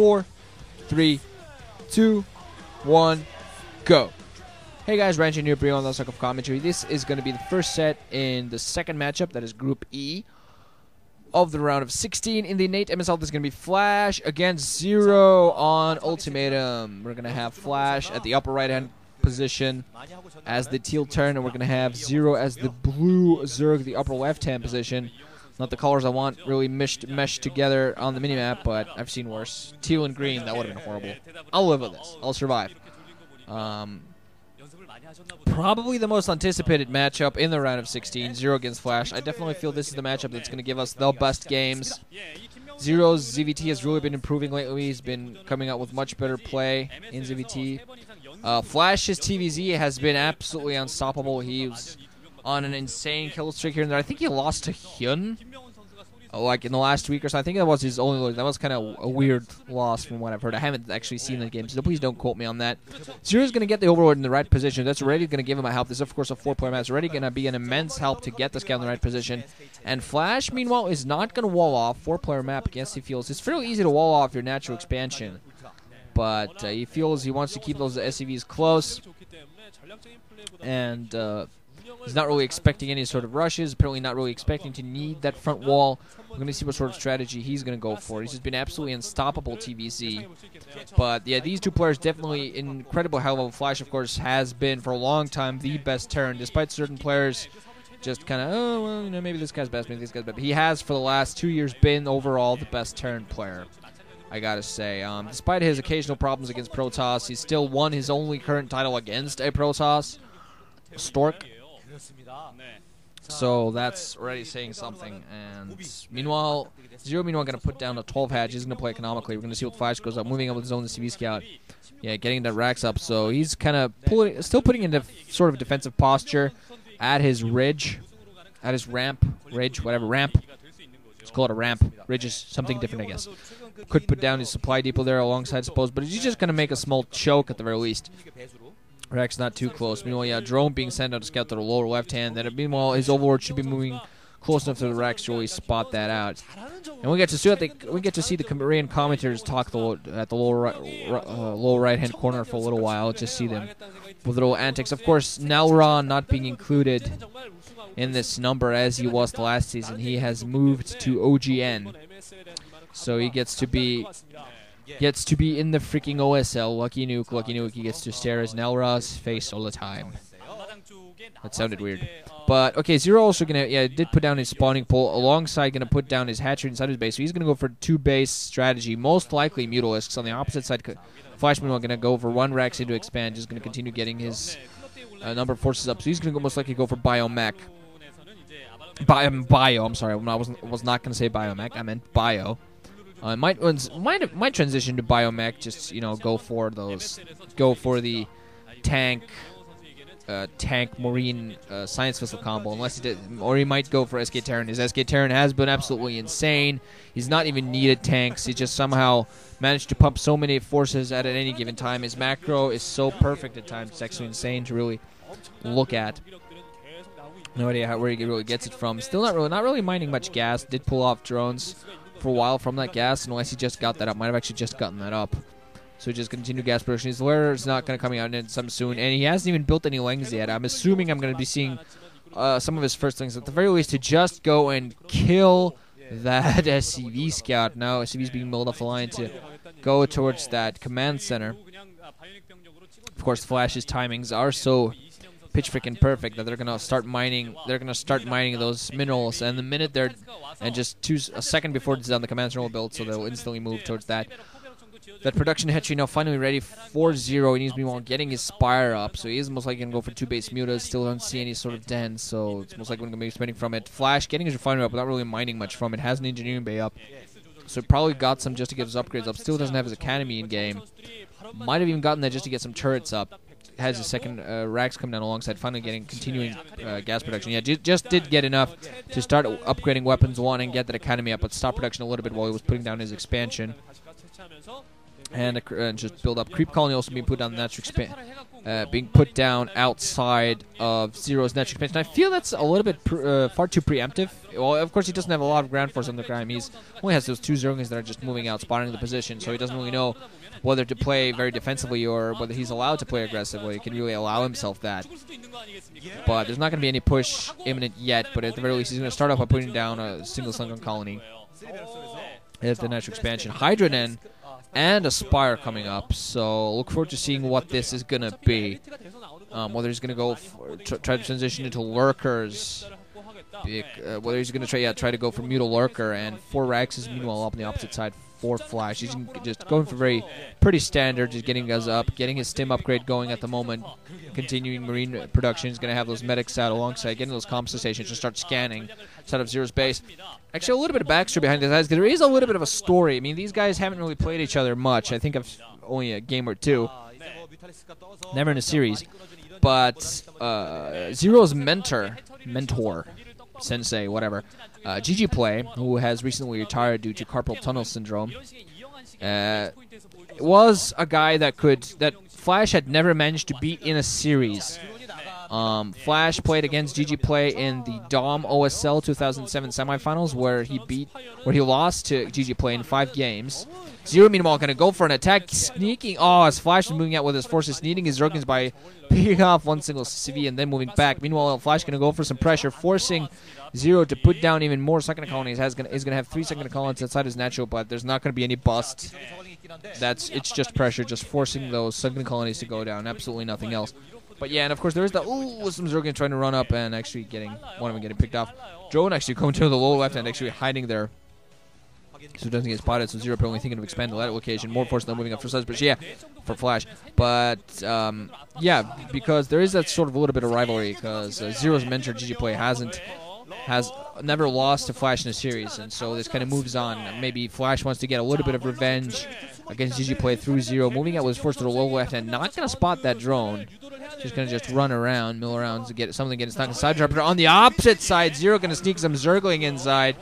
4, 3, 2, 1, go. Hey guys, Ranch and here, bring on the Suck of Commentary. This is going to be the first set in the second matchup, that is Group E, of the round of 16. In the innate MSL, this is going to be Flash against ZerO on Ultimatum. We're going to have Flash at the upper right-hand position as the teal turn, and we're going to have ZerO as the blue zerg, the upper left-hand position. Not the colors I want really meshed together on the minimap, but I've seen worse. Teal and green, that would have been horrible. I'll live with this. I'll survive. Probably the most anticipated matchup in the round of 16, ZerO against Flash. I definitely feel this is the matchup that's going to give us the best games. ZerO's ZVT has really been improving lately. He's been coming out with much better play in ZVT. Flash's TVZ has been absolutely unstoppable. He was on an insane kill streak here and there. I think he lost to Hyun, like in the last week or so. I think that was his only loss. That was kind of a weird loss from what I've heard. I haven't actually seen the game, so please don't quote me on that. ZerO's going to get the Overlord in the right position. That's already going to give him a help. This is, of course, a 4-player match. It's already going to be an immense help to get this guy in the right position. And Flash, meanwhile, is not going to wall off. 4-player map against he feels. It's fairly easy to wall off your natural expansion, but he feels he wants to keep those SCVs close. And he's not really expecting any sort of rushes, apparently not really expecting to need that front wall. We're going to see what sort of strategy he's going to go for. He's just been absolutely unstoppable TVZ. But yeah, these two players definitely incredible high level. Flash, of course, has been for a long time the best Terran, despite certain players just kind of, oh, well, you know, maybe this guy's best, maybe this guy's best. But he has, for the last 2 years, been overall the best Terran player, I gotta say. Despite his occasional problems against Protoss, he's still won his only current title against a Protoss, Stork. So that's already saying something. And meanwhile, ZerO going to put down a 12 hatch. He's going to play economically. We're going to see what Flash goes up, moving up with his own CV scout. Yeah, getting that racks up. So he's kind of still putting into sort of defensive posture at his ridge, at his ramp, ridge, whatever, ramp. Let's call it a ramp. Ridge is something different, I guess. Could put down his supply depot there alongside, I suppose, but he's just going to make a small choke at the very least. Rack's not too close. Meanwhile, yeah, drone being sent out to scout to the lower left hand. Then, meanwhile, his overlord should be moving close enough to the racks to really spot that out. And we get to see the Korean commentators talk at the lower right hand corner for a little while. Just see them with little antics. Of course, Nelron not being included in this number as he was the last season. He has moved to OGN, so he gets to be in the freaking OSL. Lucky Nuke, he gets to stare at Nelra's face all the time. That sounded weird. But, okay, ZerO also did put down his spawning pole, alongside going to put down his hatchery inside his base. So he's going to go for 2-base strategy, most likely Mutalisks. On the opposite side, Flash meanwhile going to go for 1 Rax into expand, just going to continue getting his number of forces up. So he's going to most likely go for Biomech. Bio, I'm sorry, I was not going to say Biomech, I meant Bio. Might transition to Biomech, just, you know, go for the tank marine science vessel combo, unless he did, or he might go for SK Terran. His SK Terran has been absolutely insane. He's not even needed tanks. He just somehow managed to pump so many forces at any given time. His macro is so perfect at times. It's actually insane to really look at. No idea where he really gets it from. Still not really mining much gas. Did pull off drones for a while from that gas, unless he just got that up. Might have actually just gotten that up. So just continue gas production. His lair is not going to coming out in some soon, and he hasn't even built any lings yet. I'm assuming I'm going to be seeing some of his first things, at the very least, to just go and kill that SCV scout. Now SCV's being milled off the line to go towards that command center. Of course, Flash's timings are so pitch freaking perfect that they're gonna start mining. They're gonna start mining those minerals, and the minute they're, and just a second before it's done, the command center will build, so they'll instantly move towards that. That production hatchery now finally ready for ZerO. He needs to be getting his spire up, so he is most likely gonna go for 2-base mutas. Still don't see any sort of den, so it's most likely gonna be spending from it. Flash getting his refinery up, but not really mining much from it. Has an engineering bay up, so probably got some just to get his upgrades up. Still doesn't have his academy in game. Might have even gotten that just to get some turrets up. Has his second racks come down alongside, finally continuing gas production. Yeah, just did get enough to start upgrading weapons 1 and get that academy up, but stopped production a little bit while he was putting down his expansion. and just build up. Creep colony also being put down the natural being put down outside of ZerO's natural expansion. I feel that's a little bit far too preemptive. Well, of course, he doesn't have a lot of ground force on the ground. He only has those 2 zerglings that are just moving out, spotting the position, so he doesn't really know whether to play very defensively or whether he's allowed to play aggressively. He can really allow himself that. But there's not going to be any push imminent yet, but at the very least, he's going to start off by putting down a single Sunken colony at the natural expansion. Hydra then, and a Spire coming up, so look forward to seeing what this is going to be. Whether he's going to go try to transition into Lurkers, whether he's going to try to go for Mutal Lurker, and 4 Raxes meanwhile up on the opposite side, 4 Flash. He's just going for pretty standard, just getting us up, getting his stim upgrade going at the moment, continuing Marine production. He's going to have those medics out alongside, getting those comp stations to start scanning outside of ZerO's base. Actually, a little bit of backstory behind these guys, because there is a little bit of a story. I mean, these guys haven't really played each other much. I think I've only a game or 2. Never in a series. But ZerO's mentor, sensei, whatever, GG Play, who has recently retired due to carpal tunnel syndrome, was a guy that Flash had never managed to beat in a series. Flash played against GG Play in the Dom OSL 2007 semifinals, where he lost to GG Play in 5 games. ZerO, meanwhile, going to go for an attack, sneaking. Oh, as Flash is moving out with his forces, sneaking his Zerglings by picking off one single CV and then moving back. Meanwhile, Flash going to go for some pressure, forcing ZerO to put down even more second colonies. He's going to have 3 second colonies outside his natural, but there's not going to be any bust. It's just pressure, just forcing those second colonies to go down. Absolutely nothing else. But yeah, and of course there is some Zerglings trying to run up and actually one of them getting picked off. Drone actually going to the lower left and actually hiding there, so it doesn't get spotted. So ZerO probably thinking of expanding the lateral location, more force than moving up for Suds, but yeah, for Flash. But yeah, because there is that sort of a little bit of rivalry, because ZerO's mentor GG Play has never lost to Flash in a series, and so this kind of moves on. Maybe Flash wants to get a little bit of revenge against GG Play through ZerO, moving out with his force to the low left and not going to spot that drone. Just going to just run around, mill around to get something, getting stuck inside. But on the opposite side, ZerO going to sneak some Zergling inside.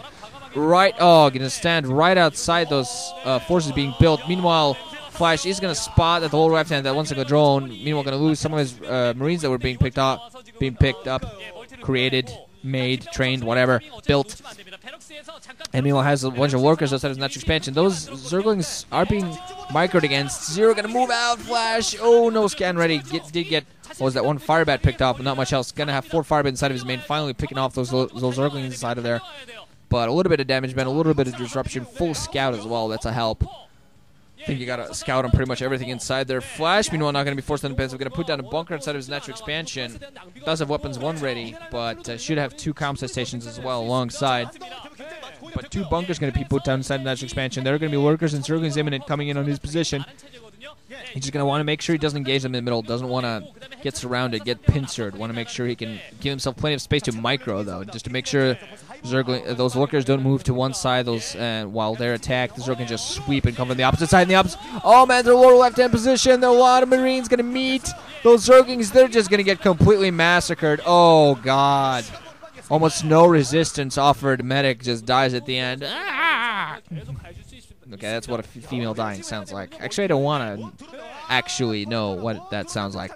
Going to stand right outside those forces being built. Meanwhile, Flash is going to spot at the lower left hand that one single drone. Meanwhile, going to lose some of his Marines that were being picked up, created, made, trained, whatever, built. And meanwhile has a bunch of Lurkers outside his natural expansion. Those Zerglings are being microed against. ZerO going to move out. Flash. Oh, no scan ready. Did get, what was that, 1 Firebat picked off, but not much else. Going to have 4 Firebat inside of his main, finally picking off those Zerglings inside of there. But a little bit of damage, man, a little bit of disruption. Full scout as well. That's a help. I think you got to scout on pretty much everything inside there. Flash, meanwhile, not going to be forced on the base. We're going to put down a bunker inside of his natural expansion. Does have weapons 1 ready, but should have 2 combat stations as well alongside. But 2 bunkers going to be put down inside the natural expansion. There are going to be Lurkers and Zerglings imminent coming in on his position. He's just going to want to make sure he doesn't engage them in the middle. Doesn't want to get surrounded, get pincered. Want to make sure he can give himself plenty of space to micro, though, just to make sure those Lurkers don't move to one side. While they're attacked, the Zerg can just sweep and come from the opposite side. Oh man, their lower left-hand position. There are a lot of Marines going to meet those Zerglings. They're just going to get completely massacred. Oh god, almost no resistance offered. Medic just dies at the end. Okay, that's what a female dying sounds like. Actually, I don't want to actually know what that sounds like.